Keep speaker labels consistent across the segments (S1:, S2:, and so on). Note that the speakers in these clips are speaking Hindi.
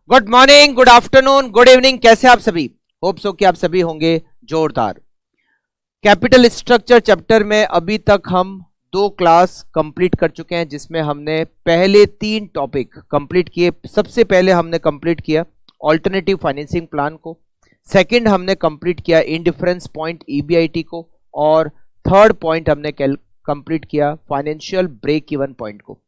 S1: Good morning, good afternoon, good evening. कैसे आप सभी? होप सो कि आप सभी होंगे जोरदार। कैपिटल स्ट्रक्चर चैप्टर में अभी तक हम 2 क्लास कंप्लीट कर चुके हैं, जिसमें हमने पहले 3 टॉपिक कंप्लीट किए। सबसे पहले हमने कंप्लीट किया ऑल्टरनेटिव फाइनेंसिंग प्लान को, सेकंड हमने कंप्लीट किया इंडिफरेंस पॉइंट ईबीआईटी को, और थर्ड पॉइंट हमने कंप्लीट किया फाइनेंशियल ब्रेक इवन पॉइंट को।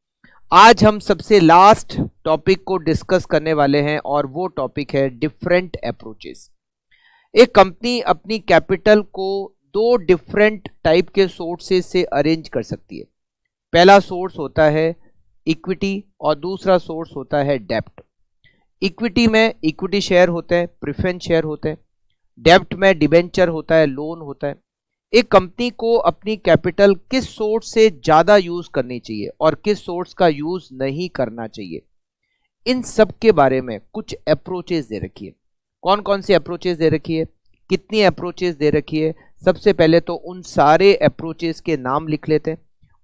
S1: आज हम सबसे लास्ट टॉपिक को डिस्कस करने वाले हैं और वो टॉपिक है डिफरेंट अप्रोचेस। एक कंपनी अपनी कैपिटल को 2 डिफरेंट टाइप के सोर्सेज से अरेंज कर सकती है। पहला सोर्स होता है इक्विटी और दूसरा सोर्स होता है डेब्ट। इक्विटी में इक्विटी शेयर होते हैं, प्रेफरेंस शेयर होते हैं। डेब्ट में डिबेंचर होता है, लोन होता है। एक कंपनी को अपनी कैपिटल किस सोर्स से ज्यादा यूज करनी चाहिए और किस सोर्स का यूज नहीं करना चाहिए, इन सब के बारे में कुछ अप्रोचेस दे रखी है। कौन कौन सी अप्रोचेस दे रखी है, कितनी अप्रोचेस दे रखी है? सबसे पहले तो उन सारे अप्रोचेस के नाम लिख लेते हैं।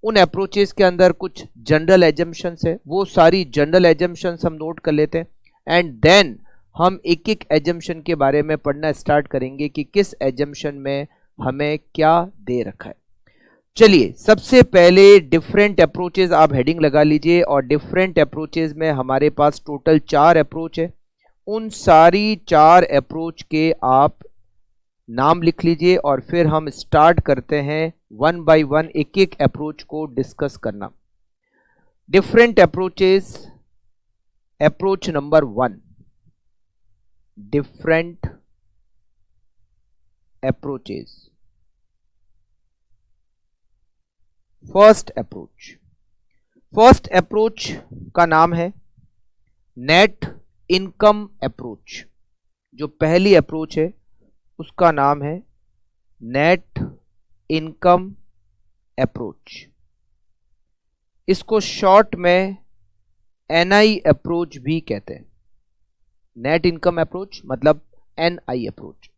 S1: उन अप्रोचेस के अंदर कुछ जनरल एजम्पशंस है, वो सारी जनरल एजम्पशंस हम नोट कर लेते हैं एंड देन हम एक एक एजम्पशन के बारे में पढ़ना स्टार्ट करेंगे कि किस एजम्पशन में हमें क्या दे रखा है। चलिए, सबसे पहले डिफरेंट अप्रोचेस आप हेडिंग लगा लीजिए, और डिफरेंट अप्रोचेस में हमारे पास टोटल 4 अप्रोच है। उन सारी 4 अप्रोच के आप नाम लिख लीजिए और फिर हम स्टार्ट करते हैं 1 बाय 1 एक एक अप्रोच को डिस्कस करना। Different approaches, approach number 1, different approaches. First approach का नाम है नेट इनकम अप्रोच। जो पहली अप्रोच है उसका नाम है नेट इनकम अप्रोच। इसको शॉर्ट में एनआई अप्रोच भी कहते हैं। नेट इनकम अप्रोच मतलब NI approach.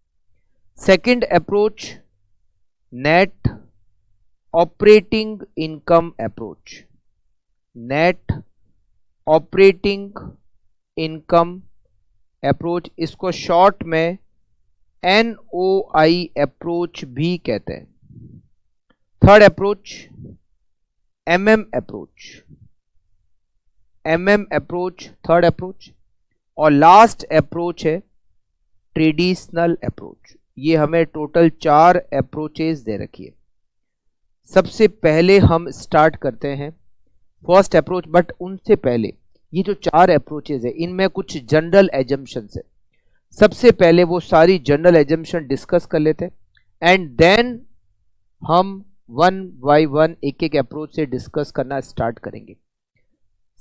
S1: Second approach net operating income approach. Net operating income approach, इसको शॉर्ट में एनओआई अप्रोच भी कहते हैं। Third approach MM approach. MM approach third approach. और लास्ट अप्रोच है ट्रेडिशनल अप्रोच। ये हमें टोटल 4 अप्रोचेस दे रखी है। सबसे पहले हम स्टार्ट करते हैं फर्स्ट अप्रोच, बट उनसे पहले ये जो 4 अप्रोचेस है इनमें कुछ जनरल एजम्पशंस है। सबसे पहले वो सारी जनरल एजम्पशन डिस्कस कर लेते हैं एंड देन हम 1 बाय 1 एक एक अप्रोच से डिस्कस करना स्टार्ट करेंगे।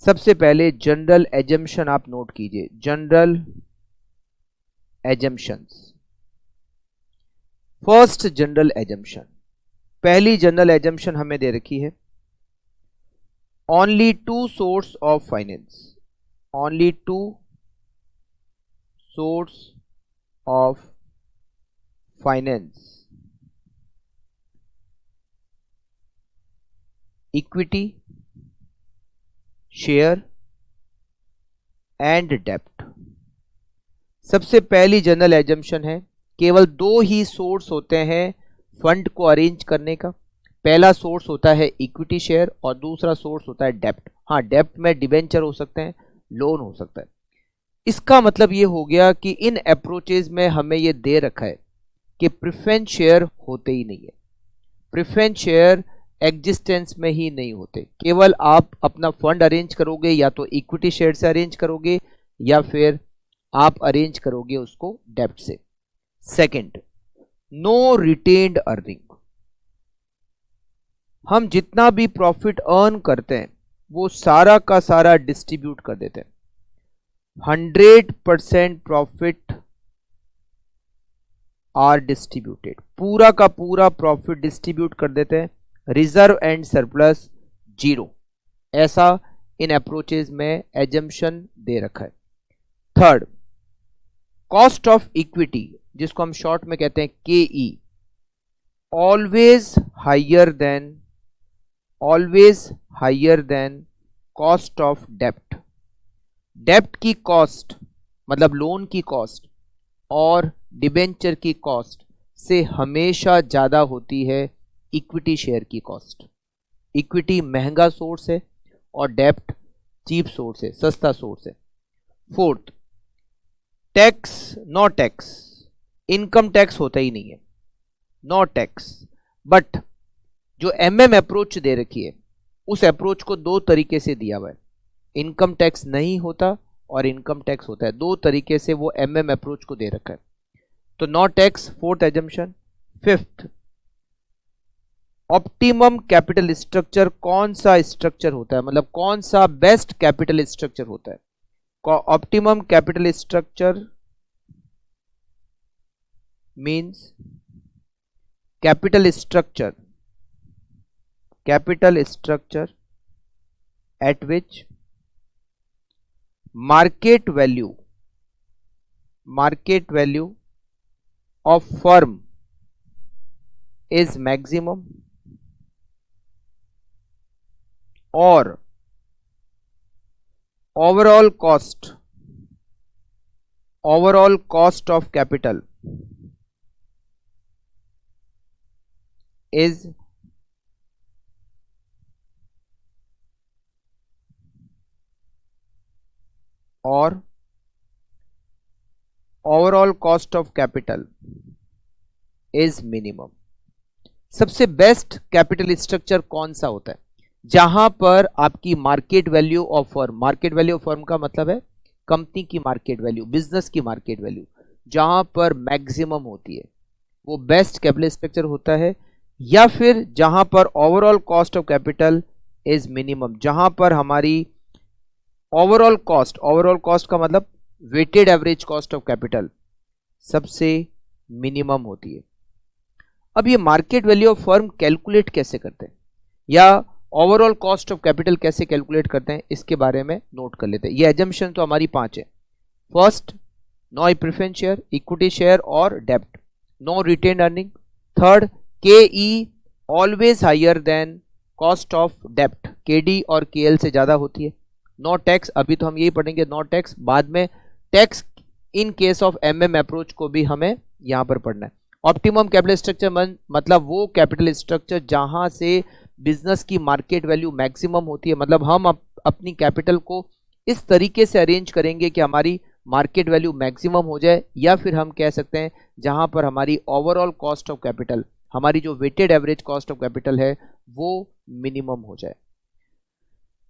S1: सबसे पहले जनरल एजम्पशन आप नोट कीजिए। General assumptions. First general assumption, पहली जनरल एजम्पशन हमें दे रखी है only 2 source of finance. Only 2 source of finance, equity, share and डेब्ट। सबसे पहली जनरल एजम्पशन है केवल 2 ही सोर्स होते हैं फंड को अरेंज करने का। पहला सोर्स होता है इक्विटी शेयर और दूसरा सोर्स होता है डेब्ट। हाँ, डेब्ट में डिबेंचर हो सकते हैं, लोन हो सकता है। इसका मतलब ये हो गया कि इन अप्रोचेज में हमें ये दे रखा है कि प्रेफरेंस शेयर होते ही नहीं है। प्रेफरेंस शेयर एग्जिस्टेंस में ही नहीं होते। केवल आप अपना फंड अरेंज करोगे या तो इक्विटी शेयर से अरेंज करोगे या फिर आप अरेंज करोगे उसको डेब्ट से। Second, no retained earning. हम जितना भी प्रॉफिट अर्न करते हैं वो सारा का सारा डिस्ट्रीब्यूट कर देते हैं। 100% प्रॉफिट आर डिस्ट्रीब्यूटेड। पूरा का पूरा प्रॉफिट डिस्ट्रीब्यूट कर देते हैं। Reserve and surplus 0। ऐसा इन अप्रोचेज में एजम्पशन दे रखा है। थर्ड, कॉस्ट ऑफ इक्विटी, जिसको हम शॉर्ट में कहते हैं केई, always higher than cost of डेब्ट। डेब्ट की कॉस्ट मतलब लोन की कॉस्ट और डिबेंचर की कॉस्ट से हमेशा ज्यादा होती है इक्विटी शेयर की कॉस्ट। इक्विटी महंगा सोर्स है और डेब्ट चीप सोर्स है, सस्ता सोर्स है। Fourth, tax, no tax, income tax होता ही नहीं है, नो टैक्स। बट जो एमएम अप्रोच दे रखी है उस अप्रोच को दो तरीके से दिया हुआ है, इनकम टैक्स नहीं होता और इनकम टैक्स होता है, दो तरीके से वो एमएम अप्रोच को दे रखा है। तो no tax fourth assumption. Fifth, optimum capital structure कौन सा स्ट्रक्चर होता है, मतलब कौन सा बेस्ट कैपिटल स्ट्रक्चर होता है। Optimum capital structure means capital structure at which market value of firm is maximum or overall cost of capital is और overall cost of capital is minimum. सबसे बेस्ट कैपिटल स्ट्रक्चर कौन सा होता है, जहां पर आपकी market value of firm, market value of firm का मतलब है कंपनी की मार्केट वैल्यू, बिजनेस की मार्केट वैल्यू, जहां पर मैक्सिमम होती है वो बेस्ट कैपिटल स्ट्रक्चर होता है। या फिर जहां पर overall cost of capital is minimum, जहां पर हमारी ओवरऑल कॉस्ट का मतलब weighted average cost of capital सबसे मिनिमम होती है। अब ये market value of firm calculate कैसे करते हैं या ओवरऑल कॉस्ट ऑफ कैपिटल कैसे कैलकुलेट करते हैं, इसके बारे में नोट कर लेते हैं। ये एजम्पशन तो हमारी 5 है। First, no preference share, equity share और डेब्ट, नो रिटेन अर्निंग। थर्ड, के always higher than cost of डेब्ट, केडी और केएल से ज्यादा होती है। नो टैक्स, अभी तो हम यही पढ़ेंगे नो टैक्स, बाद में tax in case of MM approach को भी हमें यहां पर पढ़ना है। ऑप्टिमम कैपिटल स्ट्रक्चर मतलब वो कैपिटल स्ट्रक्चर जहां से बिजनेस की मार्केट वैल्यू मैक्सिमम होती है, मतलब हम अपनी कैपिटल को इस तरीके से अरेंज करेंगे कि हमारी मार्केट वैल्यू मैक्सिमम हो जाए, या फिर हम कह सकते हैं जहां पर हमारी ओवरऑल कॉस्ट ऑफ कैपिटल, हमारी जो weighted average cost of capital है वो मिनिमम हो जाए।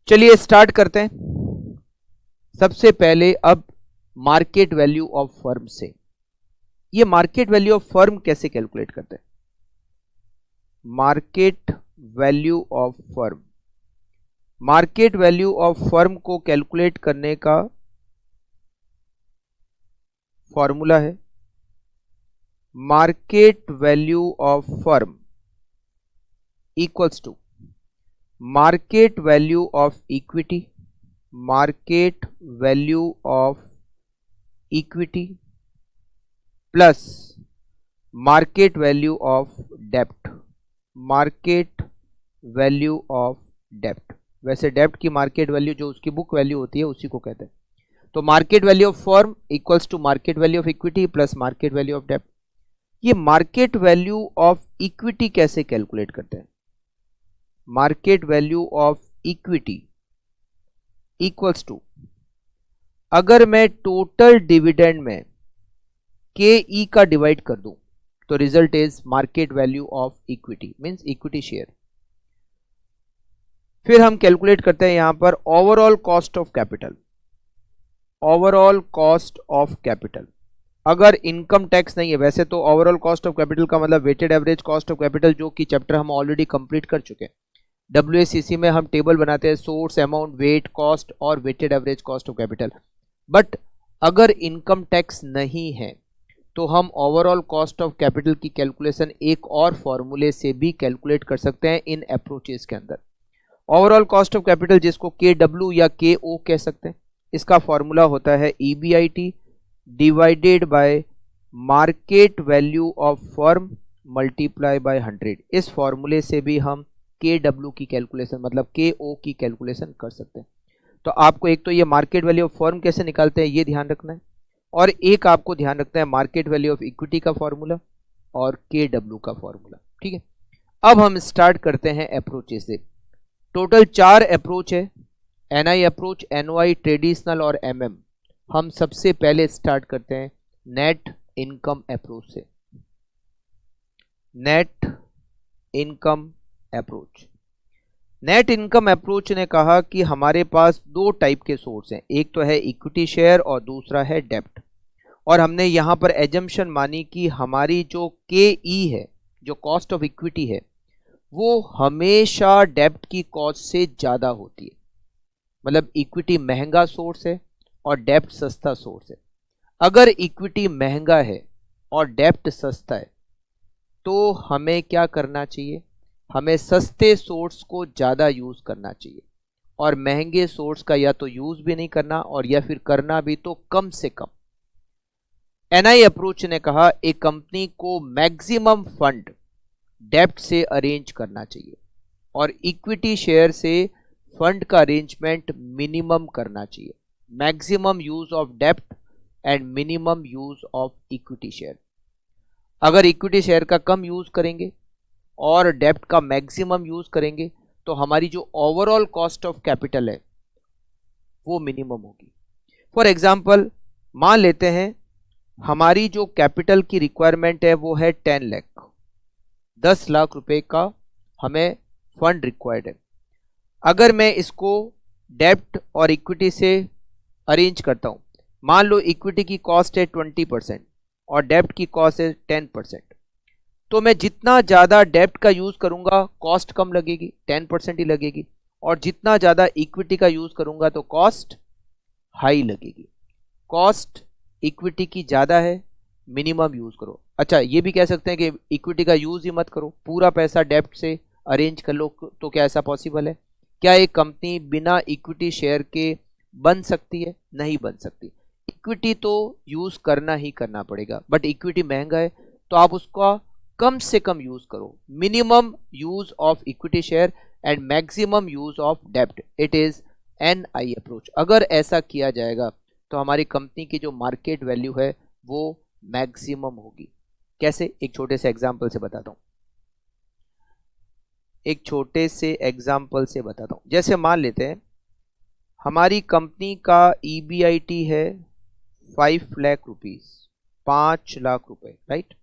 S1: चलिए स्टार्ट करते हैं। सबसे पहले अब मार्केट वैल्यू ऑफ फर्म से, ये मार्केट वैल्यू ऑफ फर्म कैसे कैलकुलेट करते हैं। Market value of firm, market value of firm को कैलकुलेट करने का फॉर्मूला है market value of firm equals to market value of equity, market value of equity plus market value of डेब्ट, मार्केट वैल्यू ऑफ डेब्ट। वैसे डेब्ट की मार्केट वैल्यू जो उसकी बुक वैल्यू होती है उसी को कहते हैं। तो market value of firm equals to market value of equity plus market value of डेब्ट। ये मार्केट वैल्यू ऑफ इक्विटी कैसे कैलकुलेट करते हैं। Market value of equity equals to, अगर मैं टोटल डिविडेंड में के का डिवाइड कर दूं तो result is market value of equity means equity share. फिर हम कैलकुलेट करते हैं यहां पर overall cost of capital, overall cost of capital. अगर इनकम टैक्स नहीं है, वैसे तो ओवरऑल कॉस्ट ऑफ कैपिटल का मतलब weighted average cost of capital, जो कि चैप्टर हम ऑलरेडी कंप्लीट कर चुके हैं। WACC में हम टेबल बनाते हैं सोर्स, अमाउंट, वेट, कॉस्ट और weighted average cost of capital. But अगर इनकम टैक्स नहीं है तो हम ओवरऑल कॉस्ट ऑफ कैपिटल की कैलकुलेशन एक और फॉर्मूले से भी कैलकुलेट कर सकते हैं इन अप्रोचेस के अंदर। ओवरऑल कॉस्ट ऑफ कैपिटल जिसको KW या KO कह सकते हैं, इसका फॉर्मूला होता है EBIT divided by market value of firm multiply by 100। इस फॉर्मूले से भी हम KW की कैलकुलेशन मतलब KO की कैलकुलेशन कर सकते हैं। तो आपको एक तो ये मार्केट वैल्यू ऑफ फर्म कैसे निकालते हैं ये ध्यान रखना है, और एक आपको ध्यान रखना है मार्केट वैल्यू ऑफ इक्विटी का फॉर्मूला और KW का फॉर्मूला। ठीक है, अब हम स्टार्ट करते हैं अप्रोचेस से। टोटल 4 अप्रोच है, NI अप्रोच, NOI, ट्रेडिशनल और MM। हम सबसे पहले स्टार्ट करते हैं नेट इनकम अप्रोच से। Net income approach. Net income approach ने कहा कि हमारे पास 2 टाइप के सोर्स हैं, एक तो है इक्विटी शेयर और दूसरा है डेब्ट। और हमने यहां पर एजम्पशन मानी कि हमारी जो KE है, जो कॉस्ट ऑफ इक्विटी है, वो हमेशा डेब्ट की कॉस्ट से ज्यादा होती है। मतलब इक्विटी महंगा सोर्स है और डेब्ट सस्ता सोर्स है। अगर इक्विटी महंगा है और डेब्ट सस्ता है तो हमें क्या करना चाहिए? हमें सस्ते सोर्स को ज़्यादा यूज़ करना चाहिए और महंगे सोर्स का या तो यूज़ भी नहीं करना और या फिर करना भी तो कम से कम। NI अप्रोच ने कहा एक कंपनी को मैक्सिमम फंड डेब्ट से अरेंज करना चाहिए और इक्विटी शेयर से फंड का अरेंजमेंट मिनिमम करना चाहिए। मैक्सिमम यूज ऑफ डेब्ट and minimum use of equity share. अगर इक्विटी शेयर का कम यूज करेंगे और डेब्ट का मैक्सिमम यूज करेंगे तो हमारी जो ओवरऑल कॉस्ट ऑफ कैपिटल है वो मिनिमम होगी। फॉर एग्जांपल मान लेते हैं हमारी जो कैपिटल की रिक्वायरमेंट है वो है 10 लाख, 10 लाख रुपए का हमें फंड रिक्वायर्ड है। अगर मैं इसको डेब्ट और इक्विटी से अरेंज करता हूं, मान लो इक्विटी की कॉस्ट है 20% और डेब्ट की कॉस्ट है 10%, तो मैं जितना ज़्यादा डेब्ट का यूज़ करूंगा कॉस्ट कम लगेगी, 10% ही लगेगी, और जितना ज़्यादा इक्विटी का यूज़ करूंगा तो कॉस्ट हाई लगेगी। कॉस्ट इक्विटी की ज़्यादा है, मिनिमम यूज़ करो। अच्छा, ये भी कह सकते हैं कि इक्विटी का यूज़ ही मत करो, पूरा पैसा डेब्ट से अरेंज कर लो, तो क्या ऐसा पॉसिबल है? क्या एक कंपनी बिना इक्विटी शेयर के बन सकती है? नहीं बन सकती। इक्विटी तो यूज़ करना ही करना पड़ेगा, बट इक्विटी महंगा है तो आप उसका कम से कम यूज करो। Minimum use of equity share and maximum use of डेब्ट, इट इज NI अप्रोच। अगर ऐसा किया जाएगा तो हमारी कंपनी की जो मार्केट वैल्यू है वो मैक्सिमम होगी। कैसे? एक छोटे से एग्जांपल से बताता हूं। जैसे मान लेते हैं हमारी कंपनी का EBIT है 5 लाख रुपीज, 5 लाख रुपए, राइट।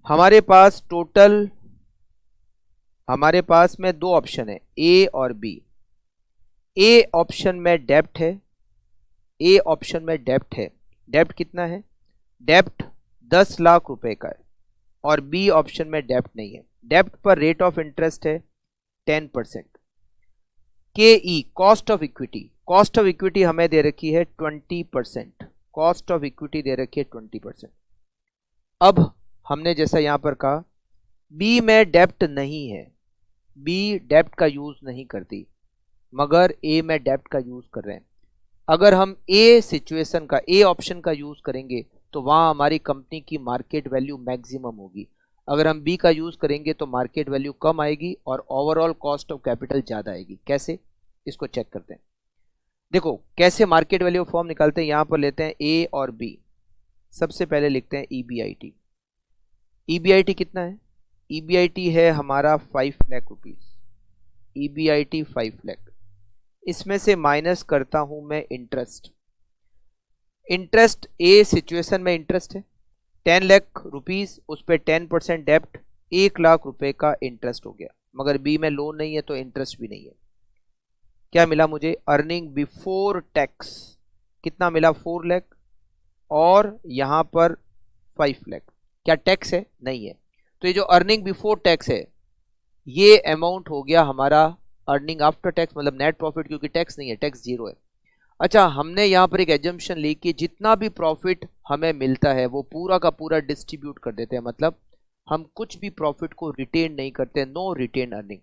S1: हमारे पास में 2 ऑप्शन है, A और B। A ऑप्शन में डेब्ट है, डेब्ट कितना है? डेब्ट 10 लाख रुपए का है, और B ऑप्शन में डेब्ट नहीं है। डेब्ट पर रेट ऑफ इंटरेस्ट है 10%। KE कॉस्ट ऑफ इक्विटी हमें दे रखी है 20%। कॉस्ट ऑफ इक्विटी दे रखी है 20%। अब हमने जैसा यहां पर कहा B में डेब्ट नहीं है, B डेब्ट का यूज नहीं करती, मगर A में डेब्ट का यूज कर रहे हैं। अगर हम A ऑप्शन का यूज करेंगे तो वहां हमारी कंपनी की मार्केट वैल्यू मैक्सिमम होगी। अगर हम B का यूज करेंगे तो मार्केट वैल्यू कम आएगी और ओवरऑल कॉस्ट ऑफ कैपिटल ज्यादा आएगी। कैसे? इसको चेक करते हैं। देखो कैसे मार्केट वैल्यू फॉर्म निकालते हैं। यहां पर लेते हैं A और B। सबसे पहले लिखते हैं EBIT। EBIT कितना है? EBIT है हमारा 5 लाख रुपीज। EBIT 5 लाख। इसमें से माइनस करता हूं मैं इंटरेस्ट। A सिचुएशन में इंटरेस्ट है 10 लाख रुपीज, उस पर 10% डेब्ट, 1 लाख रुपए का इंटरेस्ट हो गया। मगर B में लोन नहीं है तो इंटरेस्ट भी नहीं है। क्या मिला मुझे? अर्निंग बिफोर टैक्स कितना मिला? 4 लाख, और यहां पर 5 लाख। क्या टैक्स है? नहीं है। तो ये जो अर्निंग बिफोर टैक्स है ये अमाउंट हो गया हमारा अर्निंग आफ्टर टैक्स, मतलब नेट प्रॉफिट, क्योंकि टैक्स नहीं है, टैक्स 0 है। अच्छा, हमने यहाँ पर एक एजम्पशन ली कि जितना भी प्रॉफिट हमें मिलता है वो पूरा का पूरा डिस्ट्रीब्यूट कर देते हैं, मतलब हम कुछ भी प्रॉफिट को रिटेन नहीं करते, नो रिटेन अर्निंग।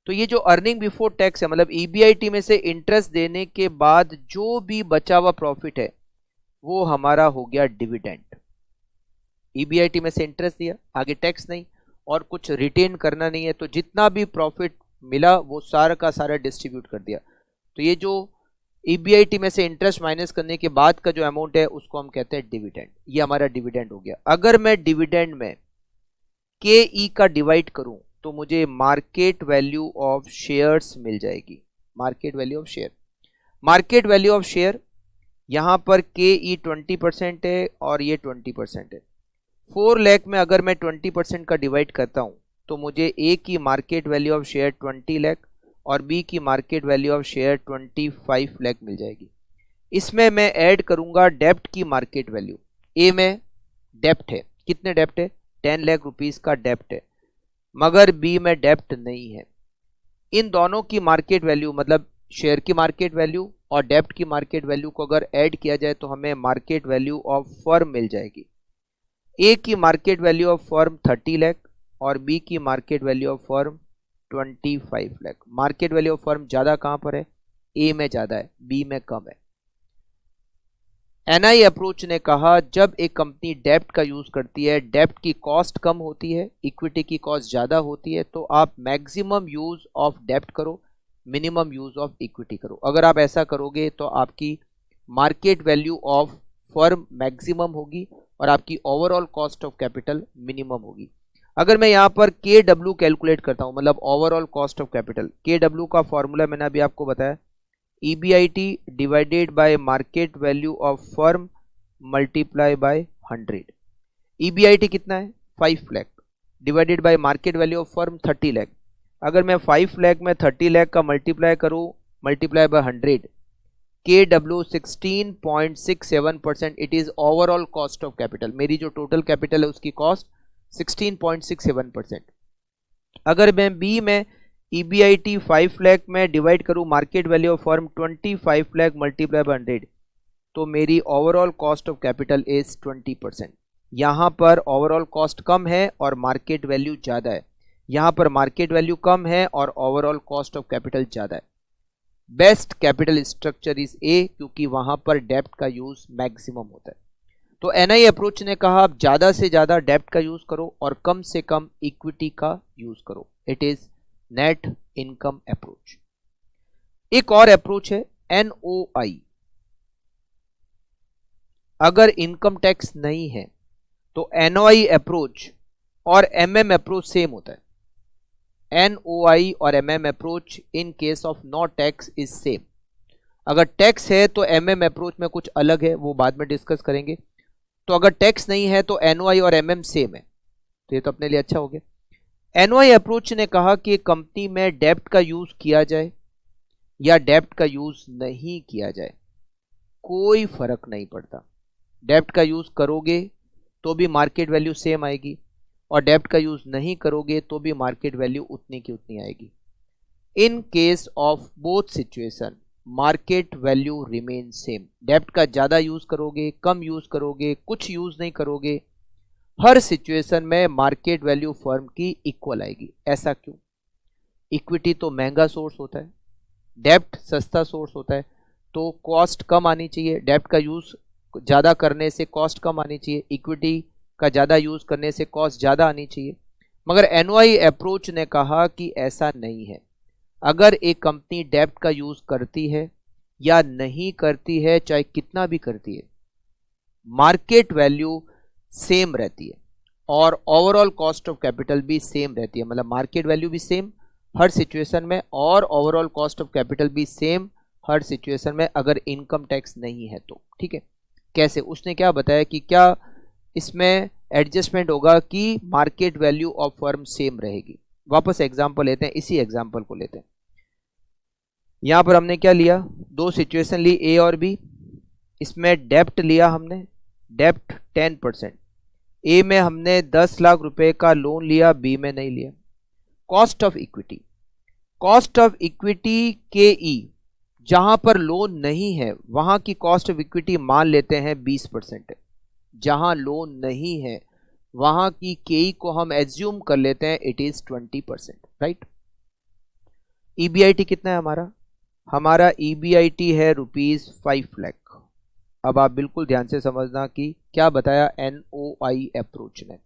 S1: तो ये जो अर्निंग बिफोर टैक्स है, मतलब EBIT में से इंटरेस्ट देने के बाद जो भी बचा हुआ प्रॉफिट है वो हमारा हो गया डिविडेंड। EBIT में से इंटरेस्ट दिया, आगे टैक्स नहीं और कुछ रिटेन करना नहीं है, तो जितना भी प्रॉफिट मिला वो सारा का सारा डिस्ट्रीब्यूट कर दिया। तो ये जो ईबीआईटी में से इंटरेस्ट माइनस करने के बाद का जो अमाउंट है उसको हम कहते हैं डिविडेंड। ये हमारा डिविडेंड हो गया। अगर मैं डिविडेंड में के ई का डिवाइड करूं तो मुझे मार्केट वैल्यू ऑफ शेयर्स मिल जाएगी। Market value of share, market value of share यहां पर के ई 20% है और ये 20% है। 4 लाख में अगर मैं 20% का डिवाइड करता हूं तो मुझे ए की market value of share 20 lakh और बी की market value of share 25 lakh मिल जाएगी। इसमें मैं ऐड करूंगा डेप्ट की मार्केट वैल्यू। ए में डेप्ट है, कितने डेप्ट है? 10 लाख रुपीस का डेप्ट है, मगर बी में डेप्ट नहीं है। इन दोनों की मार्केट वैल्यू मतलब शेयर की मार्केट वैल्यू और डेप्ट की मार्केट वैल्यू को अगर ऐड किया जाए तो हमें मार्केट वैल्यू ऑफ फर्म मिल जाएगी। ए की market value of firm 30 lakh और बी की market value of firm 25 lakh. Market value of firm ज्यादा कहां पर है? ए में ज्यादा है, बी में कम है। एनआई अप्रोच ने कहा जब एक कंपनी डेप्ट का यूज करती है, डेप्ट की कॉस्ट कम होती है, इक्विटी की कॉस्ट ज्यादा होती है, तो आप मैक्सिमम यूज ऑफ डेप्ट करो, मिनिमम यूज ऑफ इक्विटी करो। अगर आप ऐसा करोगे तो आपकी market value of firm maximum होगी और आपकी overall cost of capital minimum होगी। अगर मैं यहां पर के डब्ल्यू कैलकुलेट करता हूं, मतलब ओवरऑल कॉस्ट ऑफ कैपिटल, के डब्ल्यू का फॉर्मूला मैंने अभी आपको बताया, EBIT divided by market value of firm multiply by 100। EBIT कितना है? 5 lakh divided bye market value of firm 30 lakh. अगर मैं 5 लाख में 30 लाख का मल्टीप्लाई करूं, multiply by 100, KW 16.67%, it is overall cost of capital. मेरी जो टोटल कैपिटल है उसकी कॉस्ट 16.67%। अगर मैं बी में EBIT 5 लाख में डिवाइड करूं market value of firm 25 lakh multiply by 100, तो मेरी overall cost of capital is 20%। यहां पर ओवरऑल कॉस्ट कम है और मार्केट वैल्यू ज्यादा है, यहां पर मार्केट वैल्यू कम है और ओवरऑल कॉस्ट ऑफ कैपिटल ज्यादा है। Best capital structure is a, क्योंकि वहां पर डेप्ट का यूज मैक्सिमम होता है। तो एनआई अप्रोच ने कहा आप ज्यादा से ज्यादा डेप्ट का यूज करो और कम से कम इक्विटी का यूज करो। It is net income approach. एक और अप्रोच है NOI। अगर इनकम टैक्स नहीं है तो NOI अप्रोच और MM अप्रोच सेम होता है। NOI और MM approach in case of no tax is same. अगर टैक्स है तो MM अप्रोच में कुछ अलग है, वो बाद में डिस्कस करेंगे। तो अगर टैक्स नहीं है तो NOI और MM सेम है, तो ये तो अपने लिए अच्छा हो गया। NOI अप्रोच ने कहा कि कंपनी में डेप्ट का यूज किया जाए या डेप्ट का यूज नहीं किया जाए, कोई फर्क नहीं पड़ता। डेप्ट का यूज करोगे तो भी मार्केट वैल्यू सेम आएगी और डेप्ट का यूज नहीं करोगे तो भी मार्केट वैल्यू उतनी की उतनी आएगी। In case of both situation market value remain same. डेप्ट का ज्यादा यूज करोगे, कम यूज करोगे, कुछ यूज नहीं करोगे, हर सिचुएशन में मार्केट वैल्यू फर्म की इक्वल आएगी। ऐसा क्यों? इक्विटी तो महंगा सोर्स होता है, डेप्ट सस्ता सोर्स होता है, तो कॉस्ट कम आनी चाहिए। डेप्ट का यूज ज्यादा करने से कॉस्ट कम आनी चाहिए, इक्विटी का ज्यादा यूज करने से कॉस्ट ज्यादा आनी चाहिए। मगर NOI अप्रोच ने कहा कि ऐसा नहीं है। अगर एक कंपनी डेप्ट का यूज करती है या नहीं करती है, चाहे कितना भी करती है, मार्केट वैल्यू सेम रहती है और ओवरऑल कॉस्ट ऑफ कैपिटल भी सेम रहती है। मतलब मार्केट वैल्यू भी सेम हर सिचुएशन में और ओवरऑल कॉस्ट ऑफ कैपिटल भी सेम हर सिचुएशन में, अगर इनकम टैक्स नहीं है तो। ठीक है, कैसे? उसने क्या बताया कि क्या इसमें एडजस्टमेंट होगा कि market value of firm same रहेगी। वापस एग्जांपल लेते हैं, इसी एग्जांपल को लेते हैं। यहां पर हमने क्या लिया? दो सिचुएशन ली, ए और बी। इसमें डेप्ट लिया हमने, डेप्ट 10%। ए में हमने 10 लाख रुपए का लोन लिया, बी में नहीं लिया। Cost of equity, cost of equity के ई, जहां पर लोन नहीं है वहां की कॉस्ट ऑफ इक्विटी मान लेते हैं 20% है। जहां लोन नहीं है वहां की के ई को हम एज्यूम कर लेते हैं इट इज 20%, राइट। EBIT कितना है हमारा? हमारा EBIT है ₹5 लाख। अब आप बिल्कुल ध्यान से समझना कि क्या बताया NOI अप्रोच ने।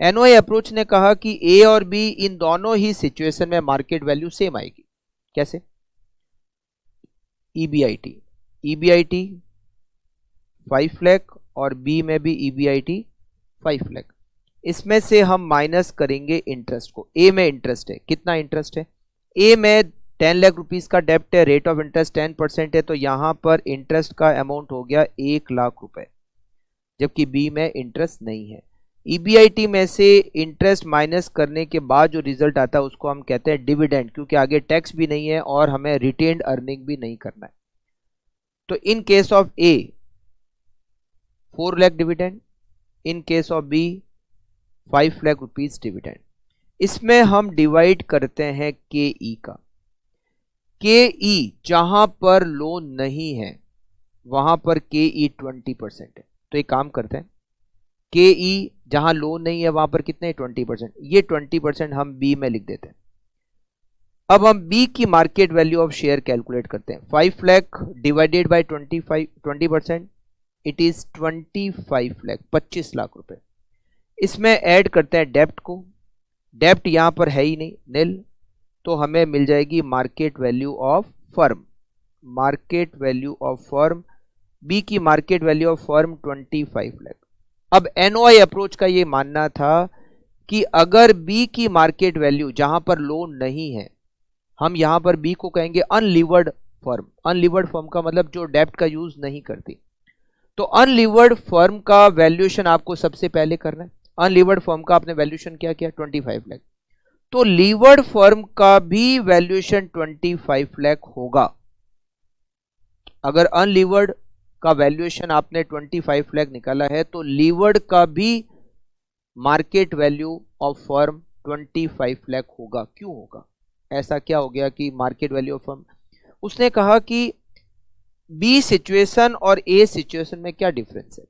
S1: NOI अप्रोच ने कहा कि ए और बी इन दोनों ही सिचुएशन में मार्केट वैल्यू सेम आएगी। कैसे? EBIT EBIT 5 लाख और बी में भी EBIT 5 लाख। इसमें से हम माइनस करेंगे इंटरेस्ट को। ए में इंटरेस्ट है, कितना इंटरेस्ट है? ए में 10 लाख रुपीस का डेप्ट है, रेट ऑफ इंटरेस्ट 10% है, तो यहां पर इंटरेस्ट का अमाउंट हो गया 1 लाख रुपए, जबकि बी में इंटरेस्ट नहीं है। EBIT में से इंटरेस्ट माइनस करने के बाद जो रिजल्ट आता है उसको हम कहते हैं डिविडेंड, क्योंकि आगे टैक्स भी नहीं है और हमें रिटेन्ड अर्निंग भी नहीं करना है। तो in case of A 4 lakh dividend, in case of B 5 lakh rupees dividend. इसमें हम डिवाइड करते हैं के ई का। के ई जहां पर लोन नहीं है वहां पर के ई 20% है। तो एक काम करते हैं, के ई जहां लोन नहीं है वहां पर कितने 20%, ये 20% हम बी में लिख देते हैं। अब हम बी की market value of share calculate करते हैं। 5 lakh divided bye 20%, it is 25 lakh, 25 lakh रुपए। इसमें ऐड करते हैं डेप्ट को। डेप्ट यहां पर है ही नहीं, निल, तो हमें मिल जाएगी market value of firm. Market value of firm, B की market value of firm 25 lakh. अब एनओआई अप्रोच का ये मानना था कि अगर बी की मार्केट वैल्यू जहां पर लोन नहीं है, हम यहां पर बी को कहेंगे अनलीवर्ड फर्म। अनलीवर्ड फर्म का मतलब जो डेप्ट का यूज नहीं करती। तो अनलीवर्ड फर्म का वैल्यूएशन आपको सबसे पहले करना है। अनलीवर्ड फर्म का आपने वैल्यूएशन क्या किया 25 लाख, तो लीवर्ड फर्म का भी वैल्यूएशन 25 लाख होगा। अगर अनलीवर्ड का वैल्यूएशन आपने 25 लाख निकाला है तो लीवर्ड का भी market value of firm 25 lakh होगा। क्यों होगा? ऐसा क्या हो गया कि मार्केट वैल्यू ऑफ फर्म? उसने कहा कि बी सिचुएशन और ए सिचुएशन में क्या डिफरेंस है।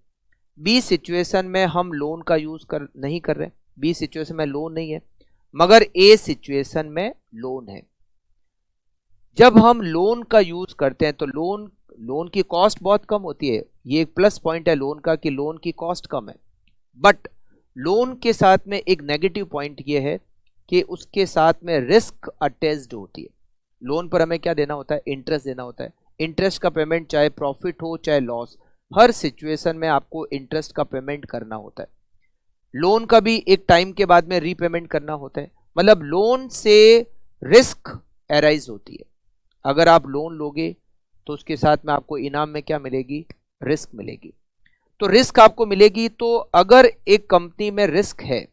S1: बी सिचुएशन में हम लोन का यूज नहीं कर रहे, बी सिचुएशन में लोन नहीं है, मगर ए सिचुएशन में लोन है। जब हम लोन का यूज करते हैं तो लोन की कॉस्ट बहुत कम होती है। ये एक प्लस पॉइंट है लोन का कि लोन की कॉस्ट कम है। बट लोन के साथ में एक नेगेटिव पॉइंट ये है कि उसके साथ में रिस्क अटैच्ड होती है। लोन पर हमें क्या देना होता है? इंटरेस्ट देना होता है। इंटरेस्ट का पेमेंट चाहे प्रॉफिट हो चाहे लॉस, हर सिचुएशन में आपको इंटरेस्ट का पेमेंट करना होता है। लोन का भी एक टाइम के बाद में रीपेमेंट करना होता है। मतलब लोन से रिस्क अराइज होती है। अगर आप लोन लोगे तो उसके साथ में आपको इनाम में क्या मिलेगी? रिस्क मिलेगी। तो रिस्क आपको मिलेगी। तो अगर एक कंपनी में रिस्क है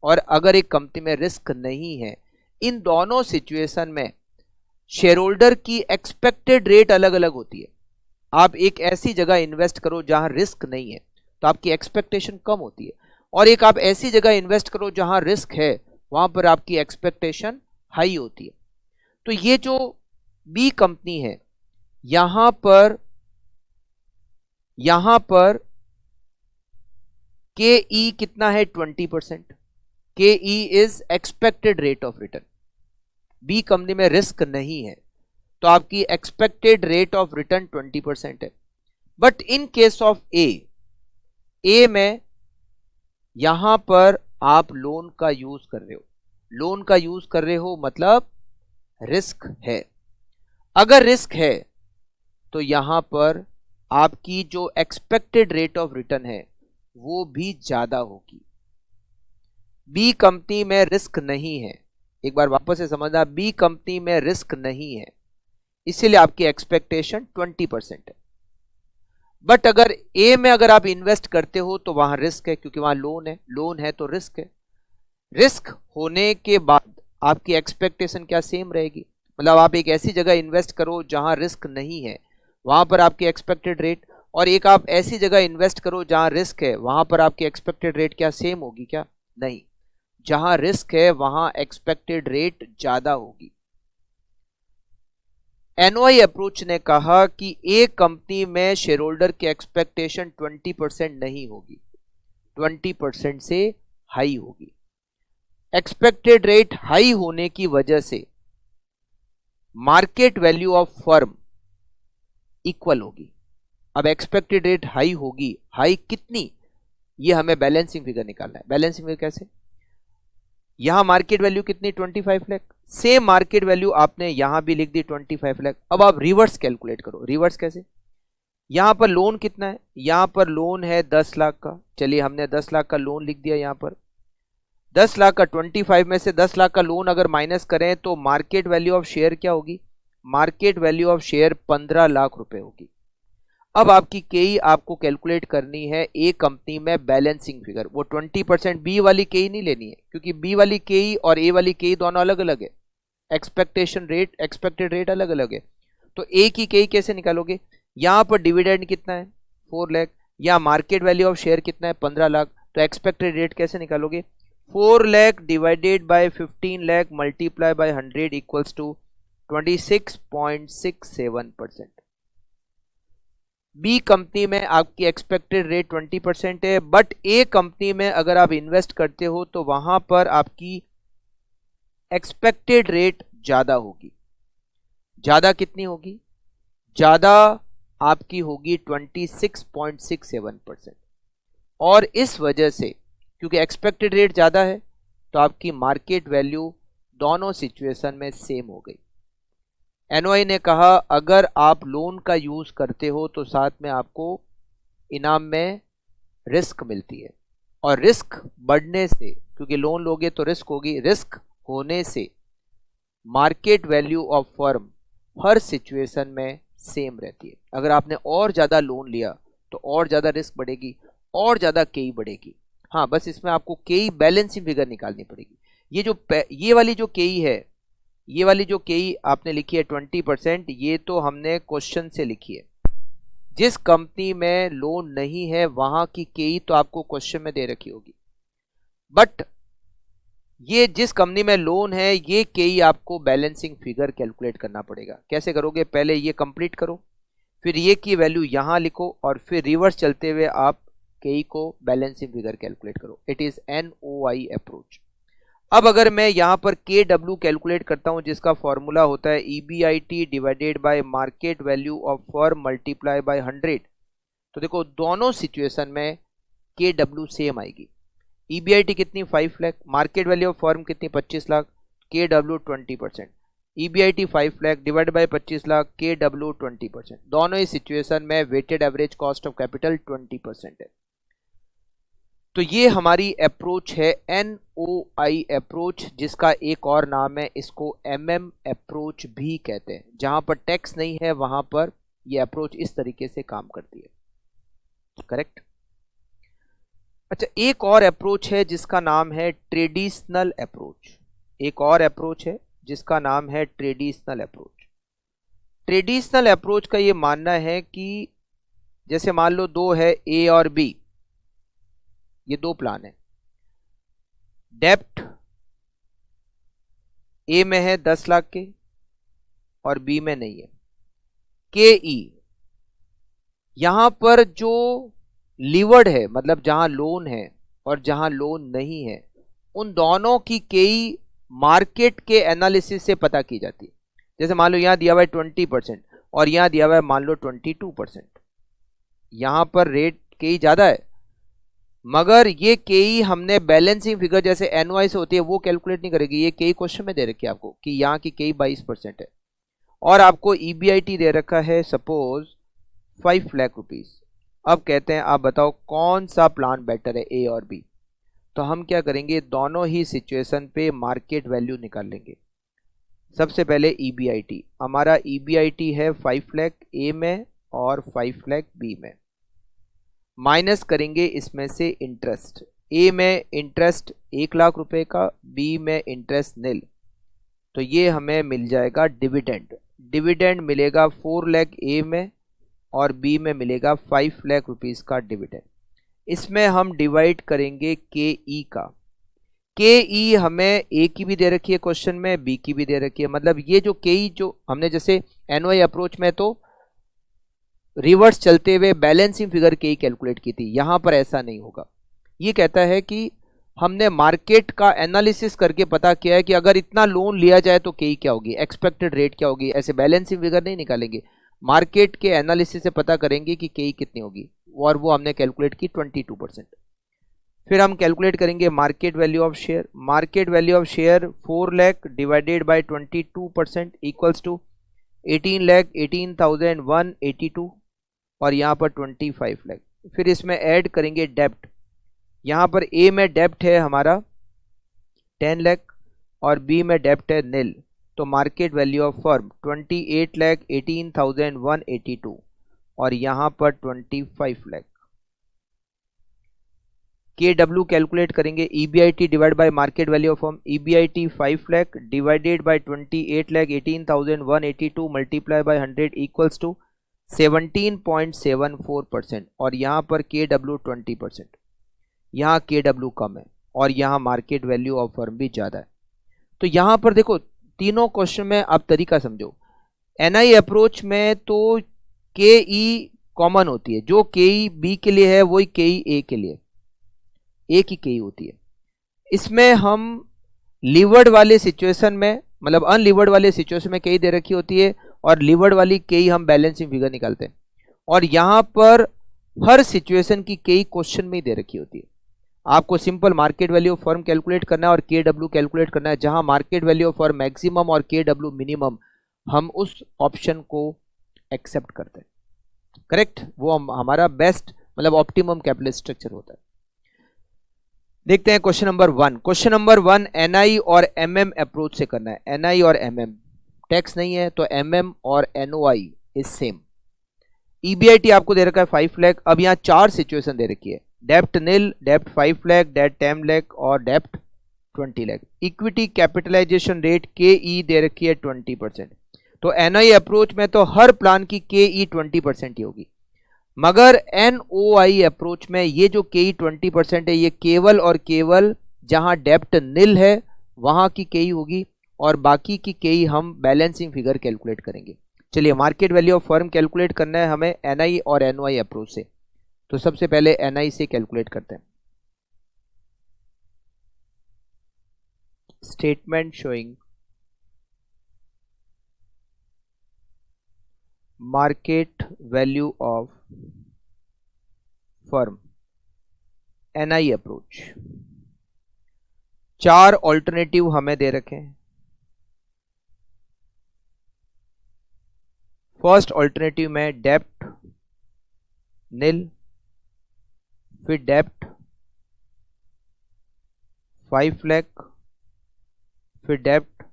S1: और अगर एक कंपनी में रिस्क नहीं है, इन दोनों सिचुएशन में शेयर होल्डर की एक्सपेक्टेड रेट अलग अलग होती है। आप एक ऐसी जगह इन्वेस्ट करो जहां रिस्क नहीं है तो आपकी एक्सपेक्टेशन कम होती है, और एक आप ऐसी जगह इन्वेस्ट करो जहां रिस्क है वहां पर आपकी एक्सपेक्टेशन हाई होती है। तो ये जो बी कंपनी है यहां पर के ई कितना है? 20%। K E is expected rate of return. B company में रिस्क नहीं है तो आपकी एक्सपेक्टेड रेट ऑफ रिटर्न 20% है। बट इन केस ऑफ ए में यहां पर आप लोन का यूज कर रहे हो। लोन का यूज कर रहे हो मतलब रिस्क है। अगर रिस्क है तो यहां पर आपकी जो एक्सपेक्टेड रेट ऑफ रिटर्न है वो भी ज्यादा होगी। बी कंपनी में रिस्क नहीं है, एक बार वापस से समझना, बी कंपनी में रिस्क नहीं है, इसीलिए आपकी एक्सपेक्टेशन 20% है। बट अगर ए में अगर आप इन्वेस्ट करते हो तो वहां रिस्क है, क्योंकि वहां लोन है तो रिस्क है। रिस्क होने के बाद आपकी एक्सपेक्टेशन क्या सेम रहेगी? मतलब आप एक ऐसी जगह इन्वेस्ट करो जहां रिस्क नहीं है, वहां पर आपकी एक्सपेक्टेड रेट, और एक आप ऐसी जगह इन्वेस्ट करो जहां रिस्क है, वहां पर आपकी एक्सपेक्टेड रेट क्या सेम होगी? क्या नहीं, जहां रिस्क है वहां एक्सपेक्टेड रेट ज्यादा होगी। एनओआई अप्रोच ने कहा कि एक कंपनी में शेयर होल्डर की एक्सपेक्टेशन 20% नहीं होगी, 20% से हाई होगी। एक्सपेक्टेड रेट हाई होने की वजह से market value of firm equal होगी। अब एक्सपेक्टेड रेट हाई होगी, हाई कितनी, ये हमें बैलेंसिंग फिगर निकालना है। बैलेंसिंग फिगर कैसे? यहां मार्केट वैल्यू कितनी? 25 लाख। सेम मार्केट वैल्यू आपने यहां भी लिख दी 25 लाख। अब आप रिवर्स कैलकुलेट करो। रिवर्स कैसे? यहां पर लोन कितना है, यहां पर लोन है 10 लाख का। चलिए हमने 10 लाख का लोन लिख दिया। यहां पर 10 लाख का 25 में से 10 लाख का लोन अगर माइनस करें तो मार्केट वैल्यू ऑफ शेयर क्या होगी, market value of share 15 lakh रुपए होगी। अब आपकी केई आपको कैलकुलेट करनी है ए कंपनी में बैलेंसिंग फिगर। वो 20% बी वाली केई नहीं लेनी है, क्योंकि बी वाली केई और ए वाली केई दोनों अलग अलग है, एक्सपेक्टेड रेट अलग अलग है। तो ए की केई कैसे निकालोगे, यहां पर डिविडेंड कितना है 4 लाख, या मार्केट वैल्यू ऑफ शेयर कितना है 15 लाख, तो एक्सपेक्टेड रेट कैसे निकालोगे, 4 lakh divided by 15 lakh multiply by 100 equals to 26.67%। B company में आपकी एक्सपेक्टेड रेट 20% है, बट ए कंपनी में अगर आप इन्वेस्ट करते हो तो वहां पर आपकी एक्सपेक्टेड रेट ज्यादा होगी। ज्यादा कितनी होगी, ज्यादा आपकी होगी 26.67%। और इस वजह से क्योंकि एक्सपेक्टेड रेट ज्यादा है तो आपकी मार्केट वैल्यू दोनों सिचुएशन में सेम हो गई। एनओआई ने कहा अगर आप लोन का यूज करते हो तो साथ में आपको इनाम में रिस्क मिलती है, और रिस्क बढ़ने से, क्योंकि लोन लोगे तो रिस्क होगी, रिस्क होने से market value of firm her situation में सेम रहती है। अगर आपने और ज्यादा लोन लिया तो और ज्यादा रिस्क बढ़ेगी, और ज्यादा केई बढ़ेगी। हाँ, बस इसमें आपको केई बैलेंसिंग फिगर निकालनी पड़ेगी। ये वाली जो केई है, ये वाली जो केई आपने लिखी है 20%, ये तो हमने क्वेश्चन से लिखी है। जिस कंपनी में लोन नहीं है वहां की केई तो आपको क्वेश्चन में दे रखी होगी, बट ये जिस कंपनी में लोन है ये केई आपको बैलेंसिंग फिगर कैलकुलेट करना पड़ेगा। कैसे करोगे, पहले ये कंप्लीट करो, फिर ये की वैल्यू यहां लिखो, और फिर रिवर्स चलते हुए आप केई को बैलेंसिंग फिगर कैलकुलेट करो। It is NOI approach. अब अगर मैं यहां पर के डब्ल्यू कैलकुलेट करता हूं, जिसका फॉर्मूला होता है EBIT divided by market value of firm multiply by 100, तो देखो दोनों सिचुएशन में के डब्ल्यू सेम आएगी। ईबीआईटी कितनी 5 lakh, market value of firm कितनी 25 lakh, K W 20%। EBIT 5 lakh divide by 25 lakh, K W 20%। दोनों ही सिचुएशन में weighted average cost of capital 20% है। तो ये हमारी अप्रोच है एनओआई अप्रोच, जिसका एक और नाम है, इसको एमएम अप्रोच भी कहते हैं। जहां पर टैक्स नहीं है वहां पर ये अप्रोच इस तरीके से काम करती है। करेक्ट। अच्छा, एक और अप्रोच है जिसका नाम है ट्रेडिशनल अप्रोच। एक और अप्रोच है जिसका नाम है ट्रेडिशनल अप्रोच। ट्रेडिशनल अप्रोच का ये मानना है कि जैसे मान लो दो है ए और बी, ये दो प्लान है। डेप्ट ए में है 10 लाख के और बी में नहीं है। के ई यहां पर जो लीवर्ड है, मतलब जहां लोन है और जहां लोन नहीं है, उन दोनों की केई मार्केट के एनालिसिस से पता की जाती है। जैसे मान लो यहां दिया हुआ है 20% और यहां दिया हुआ है मान लो 22%। यहां पर रेट केई ज्यादा है, मगर ये केई हमने बैलेंसिंग फिगर जैसे एनवाई से होती है वो कैलकुलेट नहीं करेगी। ये केई क्वेश्चन में दे रखी है आपको कि यहाँ की केई 22% है, और आपको ईबीआईटी दे रखा है सपोज 5 लाख रुपीज। अब कहते हैं आप बताओ कौन सा प्लान बेटर है, ए और बी। तो हम क्या करेंगे, दोनों ही सिचुएशन पे मार्केट वैल्यू निकाल लेंगे। सबसे पहले ईबीआईटी, हमारा ईबीआईटी है 5 लाख ए में और 5 लाख बी में। माइनस करेंगे इसमें से इंटरेस्ट। ए में इंटरेस्ट 1 लाख रुपए का, बी में इंटरेस्ट निल, तो ये हमें मिल जाएगा डिविडेंड। डिविडेंड मिलेगा 4 लाख ए में और बी में मिलेगा 5 लाख रुपीस का डिविडेंड। इसमें हम डिवाइड करेंगे के ई का। के ई हमें ए की भी दे रखी है क्वेश्चन में, बी की भी दे रखी है। मतलब ये जो के ई जो हमने जैसे एनओआई अप्रोच में तो रिवर्स चलते हुए बैलेंसिंग फिगर के ही कैलकुलेट की थी, यहां पर ऐसा नहीं होगा। ये कहता है कि हमने मार्केट का एनालिसिस करके पता किया है कि अगर इतना लोन लिया जाए तो के क्या होगी, एक्सपेक्टेड रेट क्या होगी। ऐसे बैलेंसिंग फिगर नहीं निकालेंगे, मार्केट के एनालिसिस से पता करेंगे कि के कितनी होगी, और वो हमने कैलकुलेट की 22%। फिर हम कैलकुलेट करेंगे market value of share. Market value of share 4 lakh divided by 22% equals to 18,18,182। और यहाँ पर 25 लाख। फिर इसमें ऐड करेंगे डेप्ट। यहाँ पर ए में डेप्ट है हमारा 10 लाख और बी में डेप्ट है नील, तो मार्केट वैल्यू ऑफ फर्म 28,18,182 और यहाँ पर 25 लाख। के डब्ल्यू कैलकुलेट करेंगे, EBIT divide by market value of firm, EBIT 5 lakh divided by 28,18,182 multiply by 100 equals to 17.74% और यहाँ पर के डब्ल्यू 20%। यहाँ के डब्ल्यू कम है और यहाँ मार्केट वैल्यू ऑफ फर्म भी ज़्यादा है। तो यहाँ पर देखो तीनों क्वेश्चन में आप तरीका समझो। एनआई अप्रोच में तो के ई कॉमन होती है, जो के ई बी के लिए है वही के ई ए के लिए, एक ही के ई होती है। इसमें हम लीवर्ड वाले सिचुएशन में, मतलब अनलीवर्ड वाले सिचुएशन में के ई दे रखी होती है और लीवर्ड वाली के ई हम बैलेंसिंग फिगर निकालते हैं। और यहाँ पर हर सिचुएशन की के ई क्वेश्चन में ही दे रखी होती है। आपको simple market value of firm calculate करना है और के डब्ल्यू कैलकुलेट करना है। जहां market value of firm maximum और के डब्ल्यू मिनिमम, हम उस ऑप्शन को एक्सेप्ट करते हैं। करेक्ट, वो हमारा बेस्ट मतलब ऑप्टिमम कैपिटल स्ट्रक्चर होता है। देखते हैं question number 1। Question number 1 NI और एमएम अप्रोच से करना है। एनआई और एमएम, टैक्स नहीं है तो एमएम और एनओआई इज सेम। ईबीआईटी आपको दे रखा है 5 लाख। अब यहाँ 4 सिचुएशन दे रखी है, डेप्ट नील, डेप्ट 5 लाख, डेप्ट 10 लाख और डेप्ट 20 लाख। इक्विटी कैपिटलाइजेशन रेट के ई दे रखी है 20%। तो एनआई अप्रोच में तो हर प्लान की के ई 20% ही होगी, मगर एनओआई अप्रोच में ये जो के ई 20% है ये केवल और केवल जहां डेप्ट नील है वहां की के ई होगी और बाकी की के ई हम बैलेंसिंग फिगर कैलकुलेट करेंगे। चलिए market value of firm calculate करना है हमें एनआई और एनओआई अप्रोच से। तो सबसे पहले एनआई से कैलकुलेट करते हैं। Statement showing market value of firm NI approach. 4 alternative हमें दे रखे हैं। फर्स्ट ऑल्टरनेटिव में डेप्ट नील, फिर डेप्ट 5 लाख, फिर डेप्ट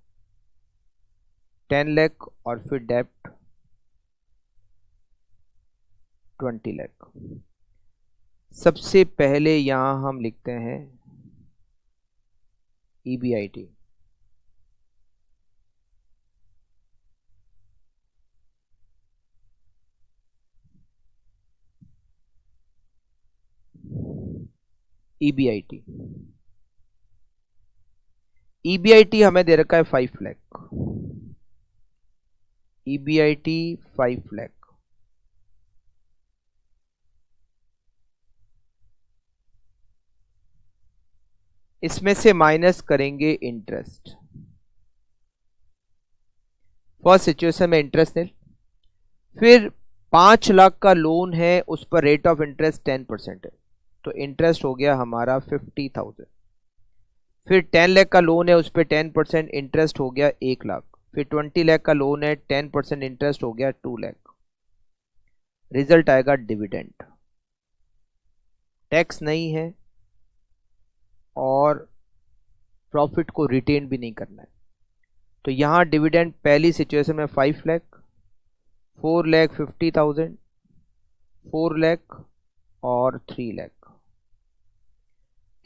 S1: 10 लाख और फिर डेप्ट 20 लाख। सबसे पहले यहां हम लिखते हैं ईबीआईटी। ईबीआईटी ईबीआईटी हमें दे रखा है 5 लाख। ईबीआईटी 5 लाख। इसमें से माइनस करेंगे इंटरेस्ट। फर्स्ट सिचुएशन में इंटरेस्ट नहीं, फिर 5 लाख का लोन है, उस पर रेट ऑफ इंटरेस्ट 10% है, तो इंटरेस्ट हो गया हमारा 50,000। फिर 10 लाख का लोन है, उस पर 10% इंटरेस्ट हो गया 1 लाख। फिर 20 लाख का लोन है, 10% इंटरेस्ट हो गया 2 लाख। रिजल्ट आएगा डिविडेंड। टैक्स नहीं है और प्रॉफिट को रिटेन भी नहीं करना है, तो यहां डिविडेंड पहली सिचुएशन में 5 लाख, 4 लाख 50,000, 4 लाख और 3 लाख।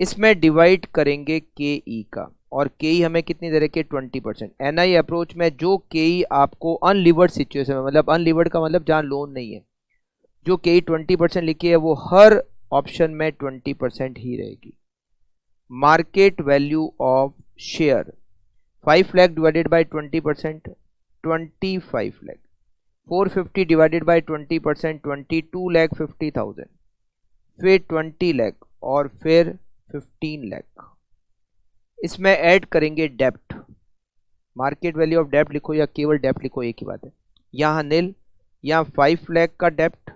S1: इसमें डिवाइड करेंगे के ई का, और के ई हमें कितनी दे रखी है 20%। एनआई अप्रोच में जो के ई आपको अनलिवर्ड सिचुएशन में, मतलब अनलिवर्ड का मतलब जहां लोन नहीं है, जो के ई 20% लिखी है वो हर ऑप्शन में 20% ही रहेगी। Market value of share 5 lakh divided bye 20%, 25 lakh. 450 divided by 20%, 22 lakh 50,000, फिर 20 लाख और फिर 15 लाख। इसमें ऐड करेंगे डेप्ट। मार्केट वैल्यू ऑफ डेप्ट लिखो या केवल डेप्ट लिखो, एक ही बात है। यहाँ नील, यहाँ 5 लाख का डेप्ट,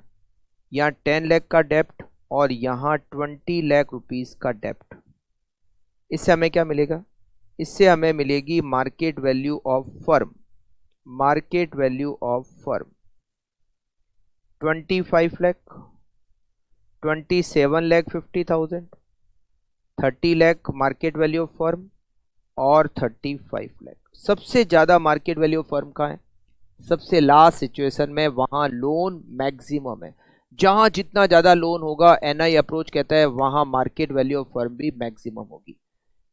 S1: यहाँ 10 लाख का डेप्ट और यहाँ 20 लाख रुपीस का डेप्ट। इससे हमें क्या मिलेगा? इससे हमें मिलेगी market value of firm. Market value of firm 25 lakh, 27,50,000, 30 lakh market value of firm और 35 लाख। सबसे ज्यादा मार्केट वैल्यू ऑफ फर्म का है, सबसे लास्ट सिचुएशन में वहां लोन मैक्सिमम है। जहां जितना ज्यादा लोन होगा एनआई अप्रोच कहता है वहां मार्केट वैल्यू ऑफ फर्म भी मैक्सिमम होगी।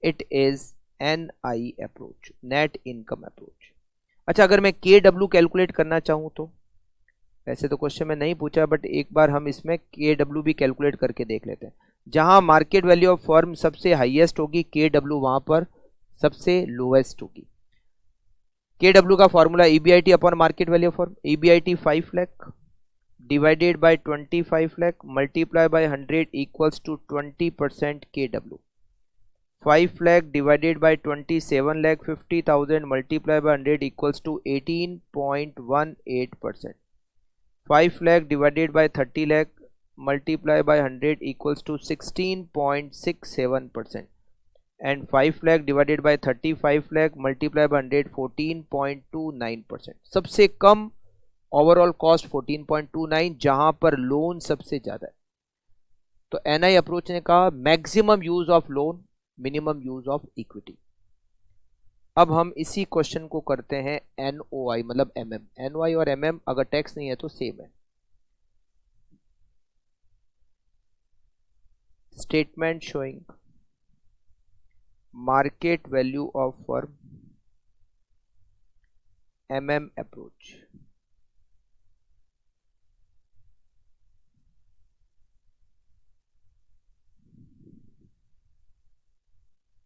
S1: It is NI approach, net income approach. अच्छा, अगर मैं KW कैलकुलेट करना चाहूं तो, वैसे तो क्वेश्चन में नहीं पूछा बट एक बार हम इसमें KW भी कैलकुलेट करके देख लेते हैं। जहां मार्केट वैल्यू ऑफ फर्म सबसे हाईएस्ट होगी KW वहां पर सबसे लोएस्ट होगी। KW का formula EBIT upon market value of firm. EBIT 5 lakh divided by 25 lakh multiply by 100 equals to 20% KW। 5 lakh divided by 27,50,000 multiply by 100 equals to 18.18%। 5 lakh divided by 30 lakh multiply by 100 equals to 16.67% and 5 lakh divided by 35 lakh multiply by 100 14.29%। सबसे कम ओवरऑल कॉस्ट 14.29, जहां पर लोन सबसे ज्यादा है। तो एनआई अप्रोच ने कहा maximum use of loan, minimum use of equity. अब हम इसी क्वेश्चन को करते हैं एनओआई मतलब एमएम। एनओआई और एमएम अगर टैक्स नहीं है तो सेम है। Statement showing market value of firm, MM approach.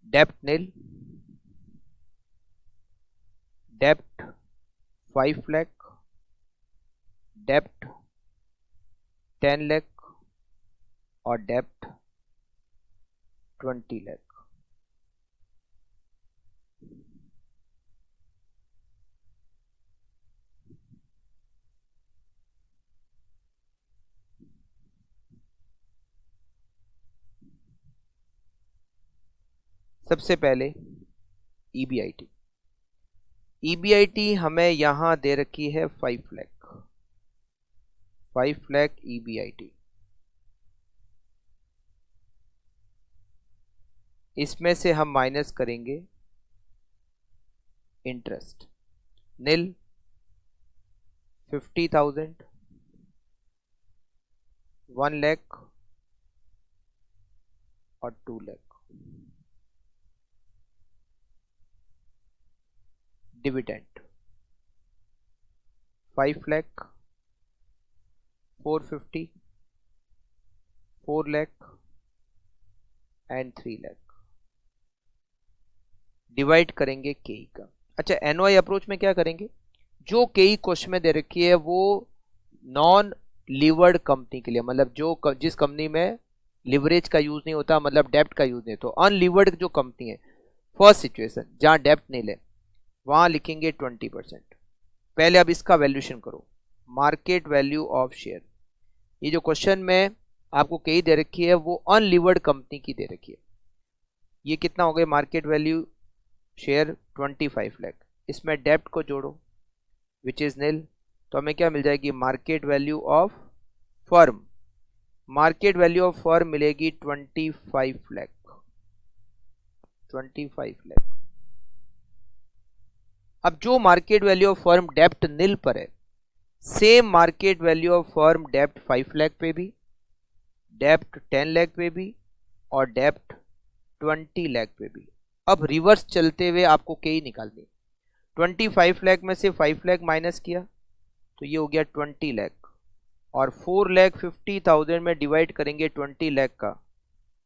S1: डेप्ट नील, डेप्ट 5 लाख, डेप्ट 10 लाख और डेप्ट 20 लाख। सबसे पहले EBIT। EBIT हमें यहां दे रखी है 5 लाख, 5 लाख EBIT। इसमें से हम माइनस करेंगे इंटरेस्ट। नील 50,000, 1 लाख और 2 lakh. Dividend 5 lakh, 450, 4 lakh and 3 lakh. Divide करेंगे केई का। अच्छा, एनओआई अप्रोच में क्या करेंगे, जो केई क्वेश्चन में दे रखी है वो नॉन लीवर्ड कंपनी के लिए, मतलब जो जिस कंपनी में लिवरेज का यूज नहीं होता, मतलब डेप्ट का यूज नहीं, तो अनलीवर्ड जो कंपनी है, फर्स्ट सिचुएशन जहां डेप्ट नहीं ले, वहां लिखेंगे 20%। पहले अब इसका वैल्यूएशन करो, मार्केट वैल्यू ऑफ शेयर। ये जो क्वेश्चन में आपको कई दे रखी है वो अनलीवर्ड कंपनी की दे रखी है। ये कितना हो गया मार्केट वैल्यू शेयर 25 लाख। इसमें डेप्ट को जोड़ो विच इज नील, तो हमें क्या मिल जाएगी market value of firm. Market value of firm मिलेगी 25 लाख, 25 लाख। अब जो मार्केट वैल्यू ऑफ फर्म डेप्ट नील पर है, same market value of firm डेप्ट 5 लाख पे भी, डेप्ट 10 लाख पे भी और डेप्ट 20 लाख पे भी। अब रिवर्स चलते हुए आपको के ही निकालनी। 25 लाख में से 5 लाख माइनस किया तो ये हो गया 20 लाख, और 4,50,000 में डिवाइड करेंगे 20 लाख का,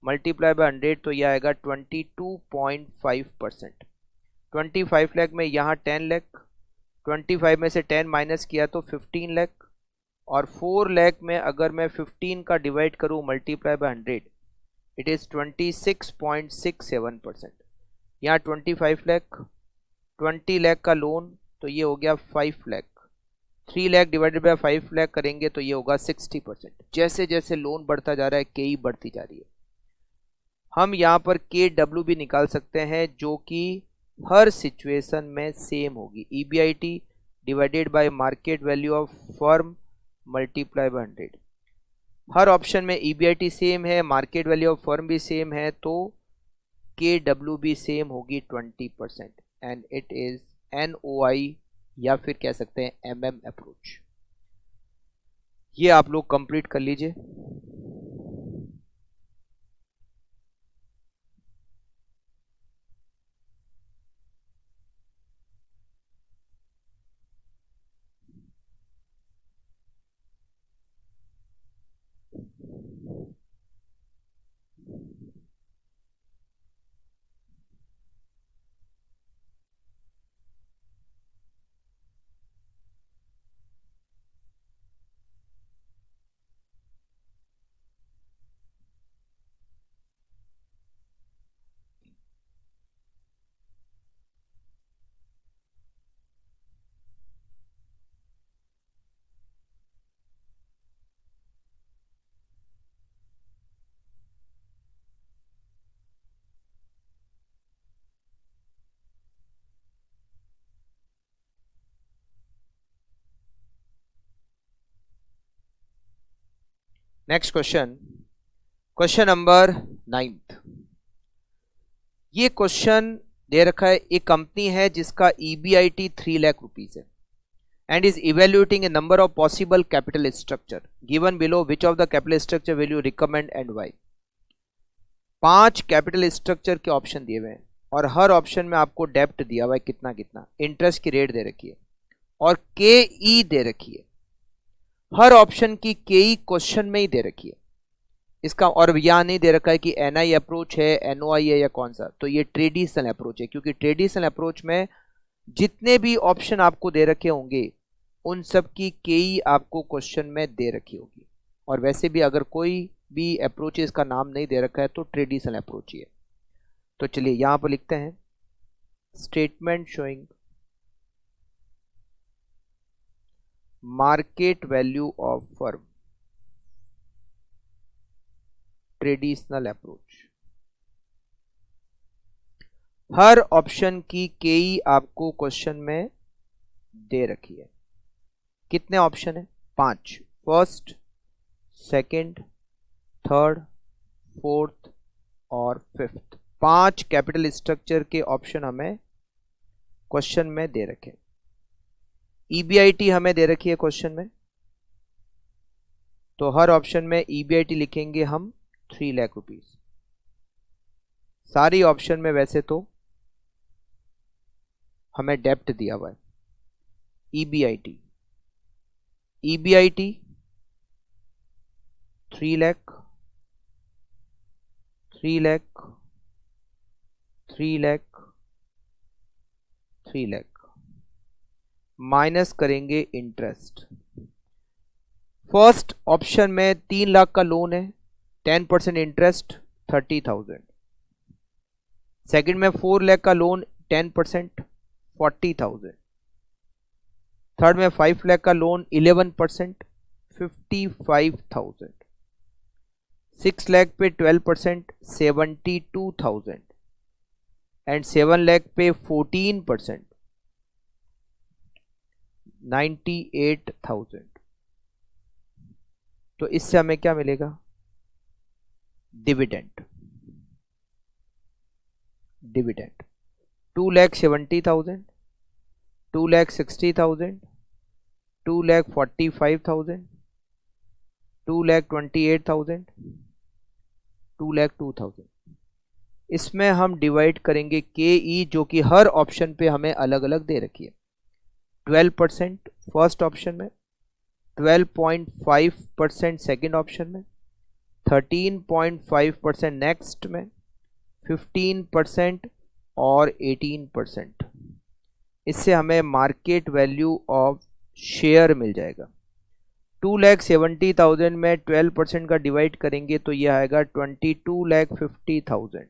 S1: मल्टीप्लाई बाय 100 तो यह आएगा 22.5%। 25 लाख में यहाँ 10 लाख, 25 में से 10 माइनस किया तो 15 लाख, और 4 लाख में अगर मैं 15 का डिवाइड करूँ मल्टीप्लाई बाय 100 इट इज़ 26.67%। यहाँ 25 लाख, 20 लाख का लोन तो ये हो गया 5 लाख, 3 लाख डिवाइडेड बाय 5 लाख करेंगे तो ये होगा 60%। जैसे जैसे लोन बढ़ता जा रहा है के बढ़ती जा रही है। हम यहाँ पर KW भी निकाल सकते हैं जो कि हर सिचुएशन में सेम होगी। EBIT divided by market value of firm multiply by 100। Her option में EBIT सेम है, मार्केट वैल्यू ऑफ फर्म भी सेम है, तो KW भी सेम होगी 20%, एंड इट इज NOI या फिर कह सकते हैं MM अप्रोच। ये आप लोग कंप्लीट कर लीजिए। Next question, question number 9। ये क्वेश्चन दे रखा है, एक कंपनी है जिसका EBIT 3 लाख रुपीज है and is evaluating a number of possible capital structure given below, which of the capital structure will you recommend and why। 5 capital structure के ऑप्शन दिए हुए हैं और हर ऑप्शन में आपको डेप्ट दिया हुआ है कितना कितना, इंटरेस्ट की रेट दे रखी है और KE दे रखी है। हर ऑप्शन की KE क्वेश्चन में ही दे रखी है इसका, और यहां नहीं दे रखा है कि NI अप्रोच है, NOI है या कौन सा। तो ये ट्रेडिशनल अप्रोच है, क्योंकि ट्रेडिशनल अप्रोच में जितने भी ऑप्शन आपको दे रखे होंगे उन सब की KE आपको क्वेश्चन में दे रखी होगी। और वैसे भी अगर कोई भी अप्रोचेस का नाम नहीं दे रखा है तो ट्रेडिशनल अप्रोच ही है। तो चलिए यहां पर लिखते हैं, statement showing market value of firm, traditional approach. Her option की KE आपको क्वेश्चन में दे रखी है। कितने ऑप्शन है? 5, फर्स्ट, सेकंड, थर्ड, फोर्थ और फिफ्थ। 5 कैपिटल स्ट्रक्चर के ऑप्शन हमें क्वेश्चन में दे रखे। EBIT हमें दे रखी है क्वेश्चन में, तो हर ऑप्शन में EBIT लिखेंगे हम 3 लाख रुपीज। सारी ऑप्शन में वैसे तो हमें डेप्ट दिया हुआ है। EBIT 3 लाख, 3 लाख, 3 लाख, 3 लाख, माइनस करेंगे इंटरेस्ट। फर्स्ट ऑप्शन में 3 लाख का लोन है, 10% इंटरेस्ट 30,000। सेकंड में 4 लाख का लोन, 10% 40,000। थर्ड में 5 लाख का लोन, 11% 55,000। 6 लाख पे 12% 72,000 एंड 7 लाख पे 14% 98,000। तो इससे हमें क्या मिलेगा? डिविडेंड। 2,70,000, 2,60,000, 2,45,000, 2,28,000, 2,02,000। इसमें हम डिवाइड करेंगे KE, जो कि हर ऑप्शन पे हमें अलग अलग दे रखी है। 12% फर्स्ट ऑप्शन में, 12.5% सेकेंड ऑप्शन में, 13.5% नेक्स्ट में, 15% और 18%। इससे हमें मार्केट वैल्यू ऑफ शेयर मिल जाएगा। 2,70,000 में 12% का डिवाइड करेंगे तो यह आएगा 22,50,000।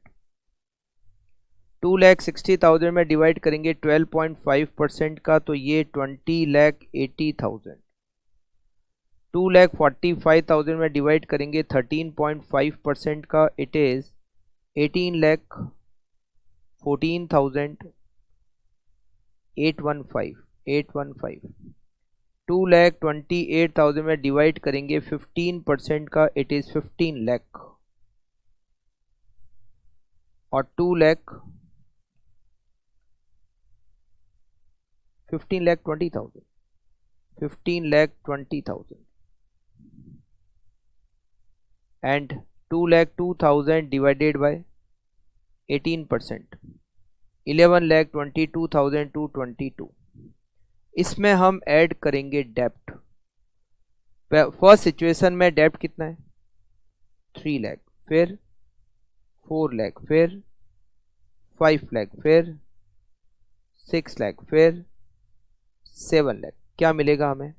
S1: 2,60,000 में डिवाइड करेंगे 12.5% का तो ये 20,80,000। 2,45,000 में डिवाइड करेंगे 13.5% का, इट इज 18,14,815। 2,28,000 में डिवाइड करेंगे 15% का, इट इज 15 लाख, और 15,20,000, 15,20,000 and 2,02,000 divided by 18%, 11,22,222। इसमें हम ऐड करेंगे डेप्ट। फर्स्ट सिचुएशन में डेप्ट कितना है 3 लाख, फिर 4 लाख, फिर 5 लाख, फिर 6 लाख, फिर 7 लाख। क्या मिलेगा हमें?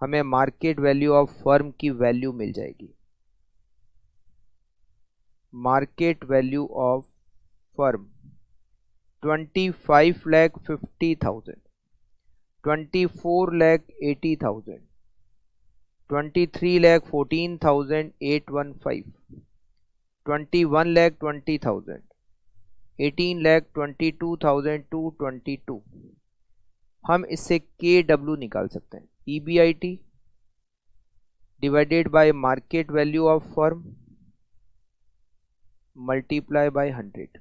S1: हमें मार्केट वैल्यू ऑफ फर्म की वैल्यू मिल जाएगी। Market value of firm 25,50,000, 24,80,000, 23,14,815, 21,20,000, 18,22,222। हम इससे KW निकाल सकते हैं। EBIT divided by market value of firm multiply by 100।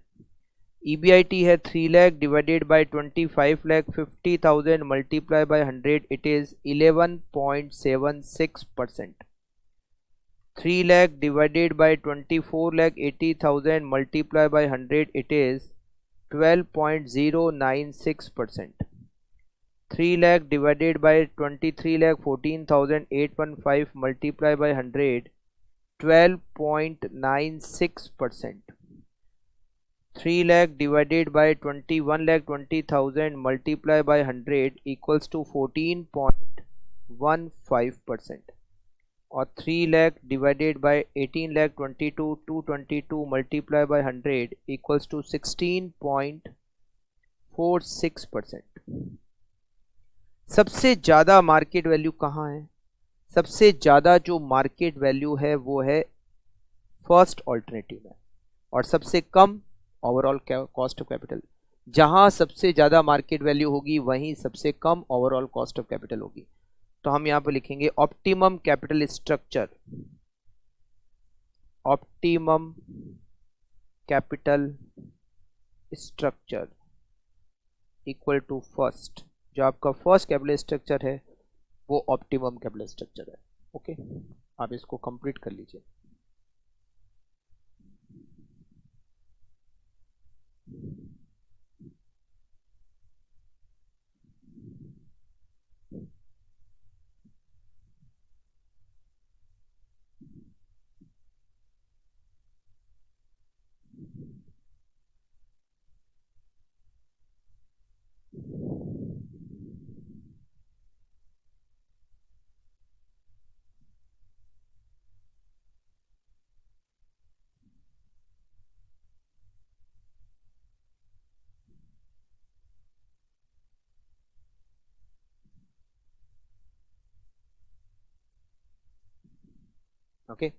S1: EBIT है 3 lakh divided bye 25,50,000 multiply by 100, it is 11.76%। 3 lakh divided bye 24,80,000 multiply by 100, it is 12.096%। 3 lakh divided by 23,14,815 multiplied by 100, 12.96%. 3 lakh divided by 21,20,000 multiplied by 100 equals to 14.15%. और 3 lakh divided by 18,22,222 multiplied by 100 equals to 16.46%. सबसे ज़्यादा मार्केट वैल्यू कहाँ है? सबसे ज़्यादा जो मार्केट वैल्यू है वो है फर्स्ट ऑल्टरनेटिव में, और सबसे कम ओवरऑल कॉस्ट ऑफ कैपिटल। जहाँ सबसे ज़्यादा मार्केट वैल्यू होगी वहीं सबसे कम ओवरऑल कॉस्ट ऑफ कैपिटल होगी। तो हम यहाँ पर लिखेंगे optimum capital structure, optimum capital structure equal to first. जो आपका फर्स्ट कैपिटल स्ट्रक्चर है वो ऑप्टिमम कैपिटल स्ट्रक्चर है। ओके, आप इसको कंप्लीट कर लीजिए। ओके,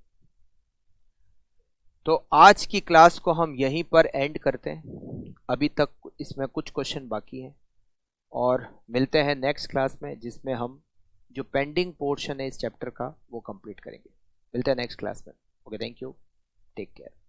S1: तो आज की क्लास को हम यहीं पर एंड करते हैं। अभी तक इसमें कुछ क्वेश्चन बाकी हैं और मिलते हैं नेक्स्ट क्लास में, जिसमें हम जो पेंडिंग पोर्शन है इस चैप्टर का वो कंप्लीट करेंगे। मिलते हैं नेक्स्ट क्लास में। Okay, thank you, take care.